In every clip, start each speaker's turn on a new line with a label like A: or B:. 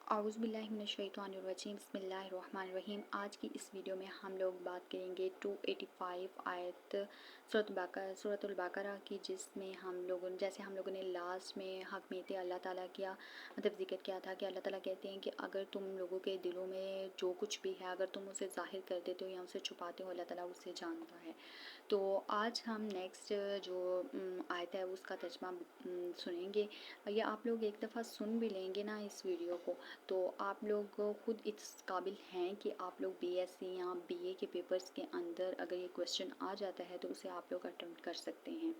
A: اعوذ باللہ من الشیطان الرجیم، بسم اللہ الرحمن الرحیم۔ آج کی اس ویڈیو میں ہم لوگ بات کریں گے 285 آیت سورۃ البقرہ کی، جس میں ہم لوگوں نے لاسٹ میں حکمیت اللہ تعالیٰ کیا ذکر کیا تھا کہ اللہ تعالیٰ کہتے ہیں کہ اگر تم لوگوں کے دلوں میں جو کچھ بھی ہے، اگر تم اسے ظاہر کر دیتے ہو یا اسے چھپاتے ہو، اللہ تعالیٰ اسے جانتا ہے۔ تو آج ہم نیکسٹ جو آیت ہے اس کا ترجمہ سنیں گے۔ یہ آپ لوگ ایک دفعہ سن بھی لیں گے نا اس ویڈیو کو، تو آپ لوگ خود اس قابل ہیں کہ آپ لوگ بی ایس سی یا بی اے کے پیپرز کے اندر اگر یہ کویشچن آ جاتا ہے تو اسے آپ لوگ اٹمپٹ کر سکتے ہیں۔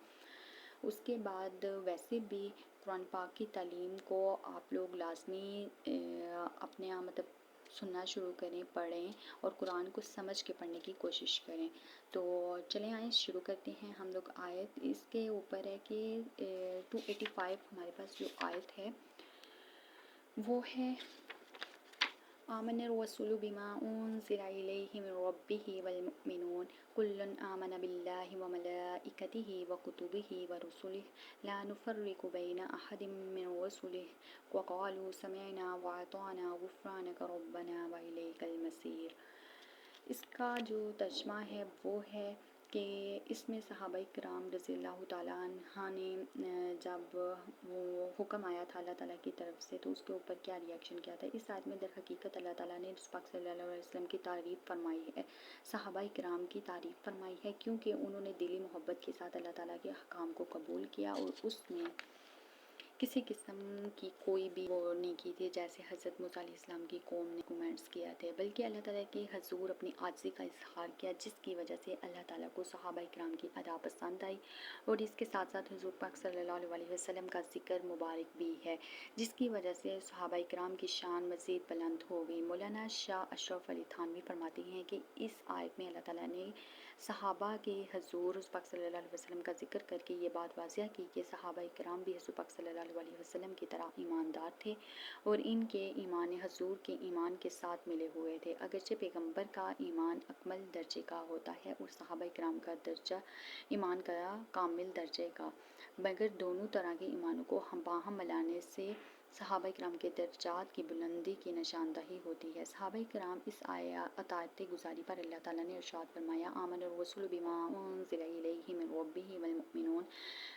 A: اس کے بعد ویسے بھی قرآن پاک کی تعلیم کو آپ لوگ لازمی اپنے مطلب سننا شروع کریں، پڑھیں اور قرآن کو سمجھ کے پڑھنے کی کوشش کریں۔ تو چلیں آئیں شروع کرتے ہیں ہم لوگ آیت۔ اس کے اوپر ہے کہ 285 ہمارے پاس جو آیت ہے وہ ہے آمن الرسول بما انزل الیہ من ربہ والمؤمنون کل آمن باللہ وملائکتہ وکتبہ ورسلہ لا نفرق بین احد من رسلہ وقالوا سمعنا واطعنا غفرانک ربنا والیک المصیر۔ اس کا جو ترجمہ ہے وہ ہے کہ اس میں صحابہ کرام رضی اللہ تعالیٰ عنہ نے جب وہ حکم آیا تھا اللہ تعالیٰ کی طرف سے تو اس کے اوپر کیا ریاکشن کیا تھا۔ اس آیت میں در حقیقت اللہ تعالیٰ نے رسول پاک صلی اللہ علیہ وسلم کی تعریف فرمائی ہے، صحابہ کرام کی تعریف فرمائی ہے، کیونکہ انہوں نے دلی محبت کے ساتھ اللہ تعالیٰ کے احکام کو قبول کیا اور اس میں کسی قسم کی کوئی بھی وہ نہیں کی تھی جیسے حضرت موسیٰ علیہ السلام کی قوم نے کمنٹس کیا تھے، بلکہ اللہ تعالیٰ کے حضور اپنی عاجزی کا اظہار کیا، جس کی وجہ سے اللہ تعالیٰ کو صحابہ کرام کی ادا پسند آئی اور اس کے ساتھ ساتھ حضور پاک صلی اللہ علیہ وسلم کا ذکر مبارک بھی ہے، جس کی وجہ سے صحابہ کرام کی شان مزید بلند ہو گئی۔ مولانا شاہ اشرف علی تھانوی فرماتے ہیں کہ اس آیت میں اللہ تعالیٰ نے صحابہ کے حضور حضور پاک صلی اللہ علیہ وسلم کا ذکر کر کے یہ بات واضح کی کہ صحابہ کرام بھی حضور پاک صلی اللہ علیہ وسلم کی طرح ایماندار تھے اور ان کے ایمان حضور کے ایمان کے ساتھ ملے ہوئے تھے۔ اگرچہ پیغمبر کا ایمان اکمل درجے کا ہوتا ہے اور صحابہ کرام کا درجہ ایمان کا کامل درجے کا، مگر دونوں طرح کے ایمانوں کو باہم ملانے سے صحابہ کرام کے درجات کی بلندی کی نشاندہی ہوتی ہے۔ صحابہ کرام اس آیت گزاری پر اللہ تعالیٰ نے ارشاد فرمایا آمن الرسول بما انزل الیہ من ربہ والمؤمنون،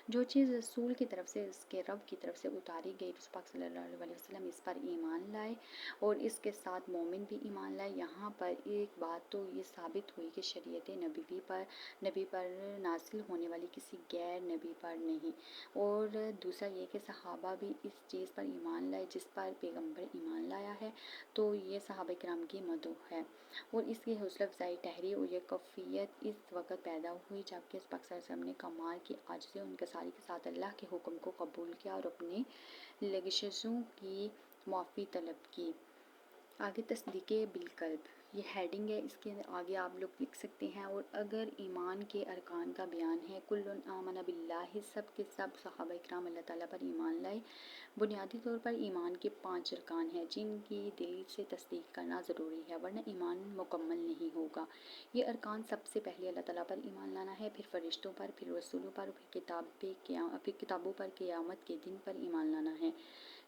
A: جو چیز رسول کی طرف سے اس کے رب کی طرف سے اتاری گئی رسول پاک صلی اللہ علیہ وسلم اس پر ایمان لائے اور اس کے ساتھ مومن بھی ایمان لائے۔ یہاں پر ایک بات تو یہ ثابت ہوئی کہ شریعت نبی پر نازل ہونے والی کسی غیر نبی پر نہیں، اور دوسرا یہ کہ صحابہ بھی اس چیز پر ایمان لائے جس پر پیغمبر ایمان لایا ہے، تو یہ صحابہ کرام کی مدح ہے اور اس کی حوصلہ افزائی ٹھہری اور یہ کیفیت اس وقت پیدا ہوئی جبکہ پاک صلی اللہ علیہ وسلم نے کمال کی عاجزی اور انکساری کے ساتھ اللہ کے حکم کو قبول کیا اور اپنی لغزشوں کی معافی طلب کی۔ آگے تصدیق بالقلب، یہ ہیڈنگ ہے، اس کے آگے آپ لوگ لکھ سکتے ہیں۔ اور اگر ایمان کے ارکان کا بیان ہے کل آمن باللہ، سب کے سب صحابہ کرام اللہ تعالیٰ پر ایمان لائے۔ بنیادی طور پر ایمان کے 5 ارکان ہیں جن کی دل سے تصدیق کرنا ضروری ہے ورنہ ایمان مکمل نہیں ہوگا۔ یہ ارکان سب سے پہلے اللہ تعالیٰ پر ایمان لانا ہے، پھر فرشتوں پر، پھر رسولوں پر، پھر کتابوں پر، قیامت کے دن پر ایمان لانا ہے۔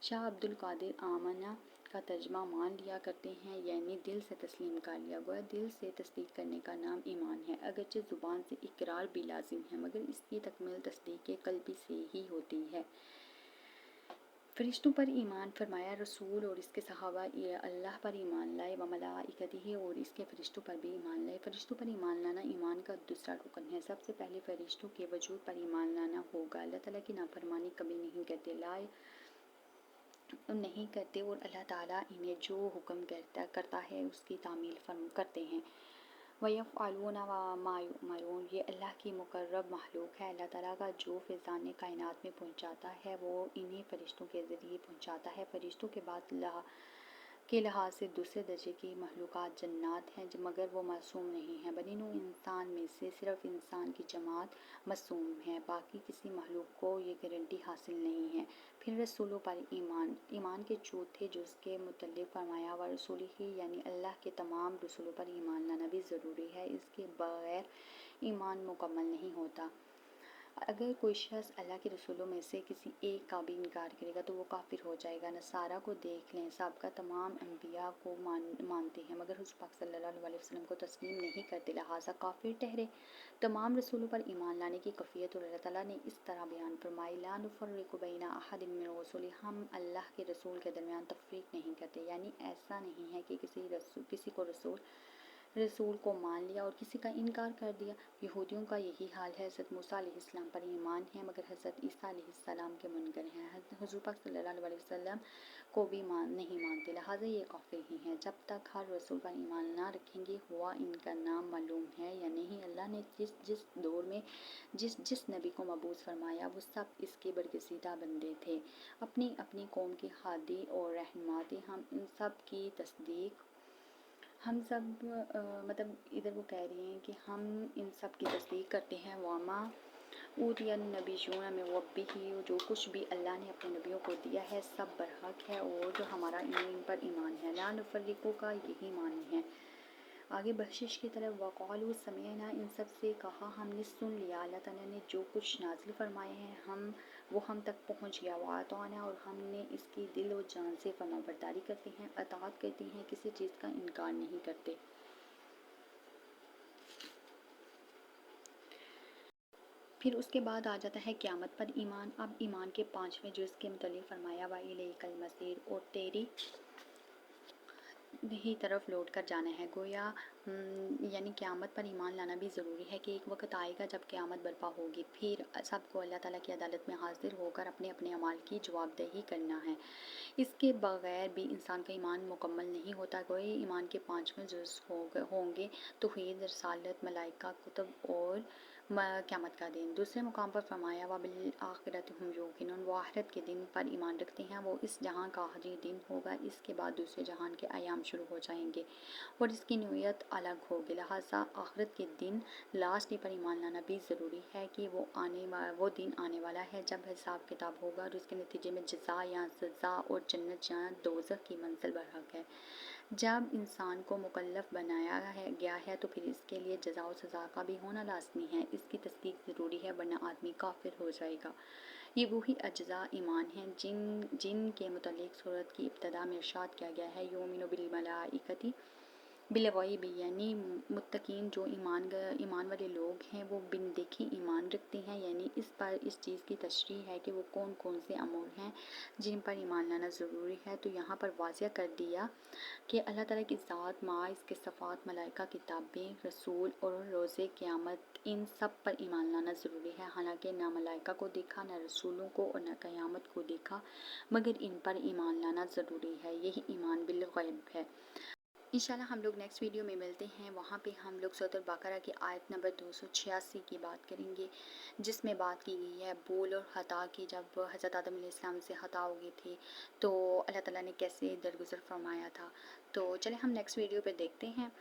A: شاہ عبد القادر آمنہ کا ترجمہ مان لیا کرتے ہیں، یعنی دل سے تسلیم کر لیا، گویا دل سے تصدیق کرنے کا نام ایمان ہے، اگرچہ زبان سے اقرار بھی لازم ہے مگر اس کی تکمیل تصدیق قلبی سے ہی ہوتی ہے۔ فرشتوں پر ایمان فرمایا، رسول اور اس کے صحابہ اللہ پر ایمان لائے، وملائکتہ اور اس کے فرشتوں پر بھی ایمان لائے۔ فرشتوں پر ایمان لانا ایمان کا دوسرا رکن ہے۔ سب سے پہلے فرشتوں کے وجود پر ایمان لانا ہوگا، اللہ تعالیٰ کی نافرمانی کبھی نہیں کرتے اور اللہ تعالیٰ انہیں جو حکم کرتا ہے اس کی تعمیل کرتے ہیں۔ وَيَفْعَلُونَ مَا يُؤْمَرُونَ، یہ اللہ کی مقرب مخلوق ہے، اللہ تعالیٰ کا جو فیضان کائنات میں پہنچاتا ہے وہ انہیں فرشتوں کے ذریعے پہنچاتا ہے۔ فرشتوں کے بعد کے لحاظ سے دوسرے درجے کی مخلوقات جنات ہیں مگر وہ معصوم نہیں ہیں۔ بنی نوع انسان میں سے صرف انسان کی جماعت معصوم ہے، باقی کسی مخلوق کو یہ گارنٹی حاصل نہیں ہے۔ پھر رسولوں پر ایمان کے چوتھے جز کے متعلق فرمایا ورسولہ، یعنی اللہ کے تمام رسولوں پر ایمان لانا بھی ضروری ہے، اس کے بغیر ایمان مکمل نہیں ہوتا۔ اگر کوئی شخص اللہ کے رسولوں میں سے کسی ایک کا بھی انکار کرے گا تو وہ کافر ہو جائے گا۔ نصارہ کو دیکھ لیں، سابقہ تمام انبیاء کو مانتے ہیں مگر حضور پاک صلی اللہ علیہ وسلم کو تسلیم نہیں کرتے، لہٰذا کافر ٹھہرے۔ تمام رسولوں پر ایمان لانے کی کیفیت اور اللہ تعالیٰ نے اس طرح بیان فرمائی، لا نفرق بین احد من رسلہ، ہم اللہ کے رسول کے درمیان تفریق نہیں کرتے، یعنی ایسا نہیں ہے کہ کسی کو رسول کو مان لیا اور کسی کا انکار کر دیا۔ یہودیوں کا یہی حال ہے، حضرت موسیٰ علیہ السلام پر ایمان ہے مگر حضرت عیسیٰ علیہ السلام کے منکر ہیں، حضور پاک صلی اللہ علیہ وسلم کو بھی نہیں مانتے، لہٰذا یہ کافر ہی ہیں۔ جب تک ہر رسول پر ایمان نہ رکھیں گے ہوا ان کا نام معلوم ہے یا نہیں، اللہ نے جس دور میں جس نبی کو مبعوث فرمایا وہ سب اس کے برگزیدہ بندے تھے، اپنی اپنی قوم کے ہادی اور رہنما تھے۔ ہم سب مطلب ادھر وہ کہہ رہی ہیں کہ ہم ان سب کی تصدیق کرتے ہیں، وما اوتی النبیون من ربہ، جو کچھ بھی اللہ نے اپنے نبیوں کو دیا ہے سب برحق ہے اور جو ہمارا ان پر ایمان ہے، لا نفرق کا یہی معنی ہے۔ آگے بخشش کی طرف، وقالوا سمعنا، ان سب سے کہا ہم نے سن لیا، اللہ تعالیٰ نے جو کچھ نازل فرمائے ہیں وہ ہم تک پہنچ گیا، وَأَطَعْنَا، اور ہم نے اس کی دل و جان سے فرما برداری کرتے ہیں، اطاعت کرتے ہیں، کسی چیز کا انکار نہیں کرتے۔ پھر اس کے بعد آ جاتا ہے قیامت پر ایمان۔ اب ایمان کے 5ویں جز کے متعلق فرمایا، وَإِلَيْكَ الْمَصِيرُ، اور تیری ہی طرف لوٹ کر جانا ہے۔ گویا یعنی قیامت پر ایمان لانا بھی ضروری ہے کہ ایک وقت آئے گا جب قیامت برپا ہوگی، پھر سب کو اللہ تعالیٰ کی عدالت میں حاضر ہو کر اپنے اپنے اعمال کی جواب دہی کرنا ہے، اس کے بغیر بھی انسان کا ایمان مکمل نہیں ہوتا۔ گویا ایمان کے 5ویں جز ہوں گے توحید، رسالت، ملائکہ، کتب اور قیامت کا دن۔ دوسرے مقام پر فرمایا، وَبِالْآخِرَةِ هُمْ يُوقِنُونَ، وہ آخرت کے دن پر ایمان رکھتے ہیں، وہ اس جہاں کا آخری دن ہوگا، اس کے بعد دوسرے جہان کے ایام شروع ہو جائیں گے اور اس کی نوعیت الگ ہوگی، لہٰذا آخرت کے دن لاسٹ ڈے پر ایمان لانا بھی ضروری ہے کہ وہ دن آنے والا ہے جب حساب کتاب ہوگا اور اس کے نتیجے میں جزا یا سزا اور جنت یا دوزخ کی منزل برحق ہے۔ جب انسان کو مکلف بنایا گیا ہے تو پھر اس کے لیے جزا و سزا کا بھی ہونا لازمی ہے، اس کی تصدیق ضروری ہے ورنہ آدمی کافر ہو جائے گا۔ یہ وہی اجزاء ایمان ہیں جن کے متعلق سورت کی ابتدا میں ارشاد کیا گیا ہے، یؤمن بالملائکۃ بالغیب، یعنی متقین جو ایمان والے لوگ ہیں وہ بن دیکھی ایمان رکھتے ہیں، یعنی اس پر اس چیز کی تشریح ہے کہ وہ کون کون سے امور ہیں جن پر ایمان لانا ضروری ہے۔ تو یہاں پر واضح کر دیا کہ اللہ تعالیٰ کی ذات، اس کے صفات، ملائکہ، کتابیں، رسول اور روز قیامت، ان سب پر ایمان لانا ضروری ہے، حالانکہ نہ ملائکہ کو دیکھا، نہ رسولوں کو اور نہ قیامت کو دیکھا، مگر ان پر ایمان لانا ضروری ہے، یہی ایمان بالغیب ہے۔ انشاءاللہ ہم لوگ نیکسٹ ویڈیو میں ملتے ہیں، وہاں پہ ہم لوگ سورۃ البقرہ کی آیت نمبر 286 کی بات کریں گے، جس میں بات کی گئی ہے بول اور خطا کی۔ جب حضرت آدم علیہ السلام سے خطا ہو گئی تھی تو اللہ تعالیٰ نے کیسے درگزر فرمایا تھا۔ تو چلیں ہم نیکسٹ ویڈیو پہ دیکھتے ہیں۔